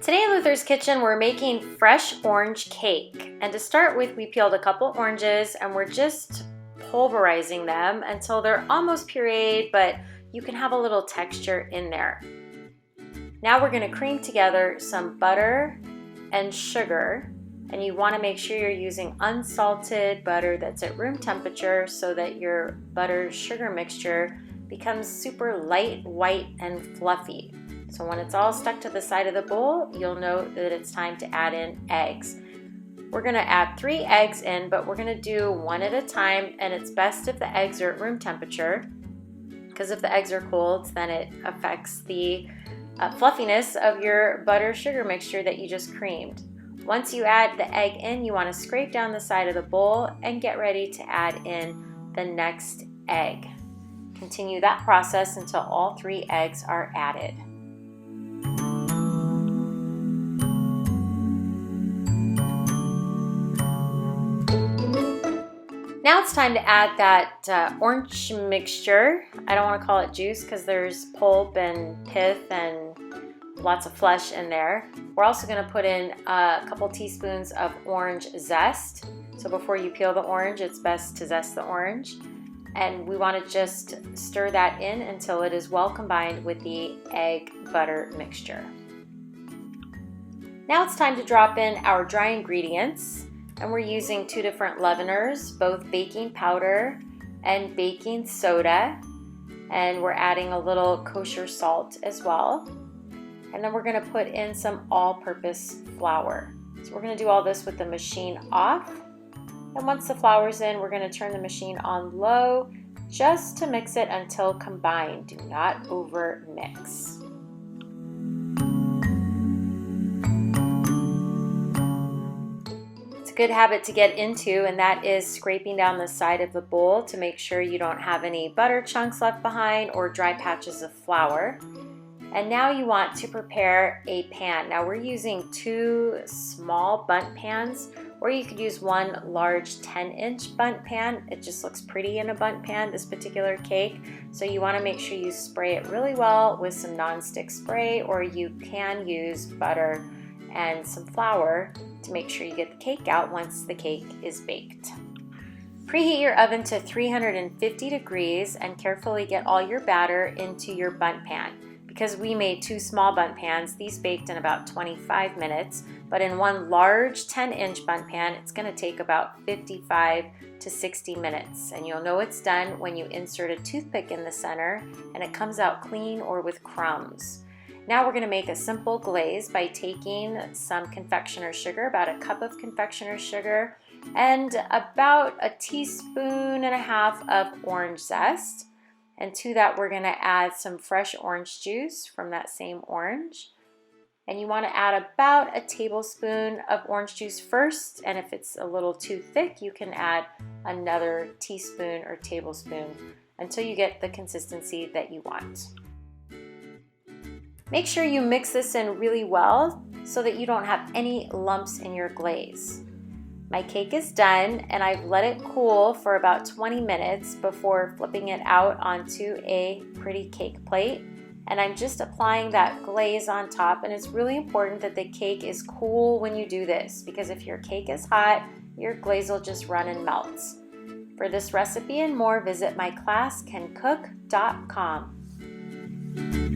Today in Luther's Kitchen, we're making fresh orange cake. And to start with, we peeled a couple oranges and we're just pulverizing them until they're almost pureed, but you can have a little texture in there. Now we're going to cream together some butter and sugar, and you want to make sure you're using unsalted butter that's at room temperature so that your butter sugar mixture becomes super light, white, and fluffy. So when it's all stuck to the side of the bowl, you'll know that it's time to add in eggs. We're going to add 3 eggs in, but we're going to do one at a time, and it's best if the eggs are at room temperature, because if the eggs are cold, then it affects the fluffiness of your butter sugar mixture that you just creamed. Once you add the egg in, you want to scrape down the side of the bowl and get ready to add in the next egg. Continue that process until all 3 eggs are added. Now it's time to add that orange mixture. I don't want to call it juice because there's pulp and pith and lots of flesh in there. We're also going to put in a couple teaspoons of orange zest. So before you peel the orange, it's best to zest the orange. And we want to just stir that in until it is well combined with the egg butter mixture. Now it's time to drop in our dry ingredients. And we're using 2 different leaveners, both baking powder and baking soda. And we're adding a little kosher salt as well. And then we're going to put in some all-purpose flour. So we're going to do all this with the machine off. And once the flour's in, we're going to turn the machine on low just to mix it until combined. Do not over mix. Good habit to get into, and that is scraping down the side of the bowl to make sure you don't have any butter chunks left behind or dry patches of flour. And now you want to prepare a pan. Now we're using 2 small bundt pans, or you could use 1 large 10-inch bundt pan. It just looks pretty in a bundt pan, this particular cake. So you want to make sure you spray it really well with some nonstick spray, or you can use butter and some flour to make sure you get the cake out once the cake is baked. Preheat your oven to 350 degrees and carefully get all your batter into your bundt pan. Because we made 2 small bundt pans, these baked in about 25 minutes, but in 1 large 10-inch bundt pan, it's going to take about 55 to 60 minutes. And you'll know it's done when you insert a toothpick in the center and it comes out clean or with crumbs. Now we're going to make a simple glaze by taking some confectioner's sugar, about a cup of confectioner's sugar, and about 1.5 teaspoons of orange zest. And to that we're going to add some fresh orange juice from that same orange. And you want to add about 1 tablespoon of orange juice first, and if it's a little too thick, you can add another teaspoon or tablespoon until you get the consistency that you want. Make sure you mix this in really well so that you don't have any lumps in your glaze. My cake is done and I've let it cool for about 20 minutes before flipping it out onto a pretty cake plate. And I'm just applying that glaze on top, and it's really important that the cake is cool when you do this, because if your cake is hot, your glaze will just run and melt. For this recipe and more, visit myclasscancook.com.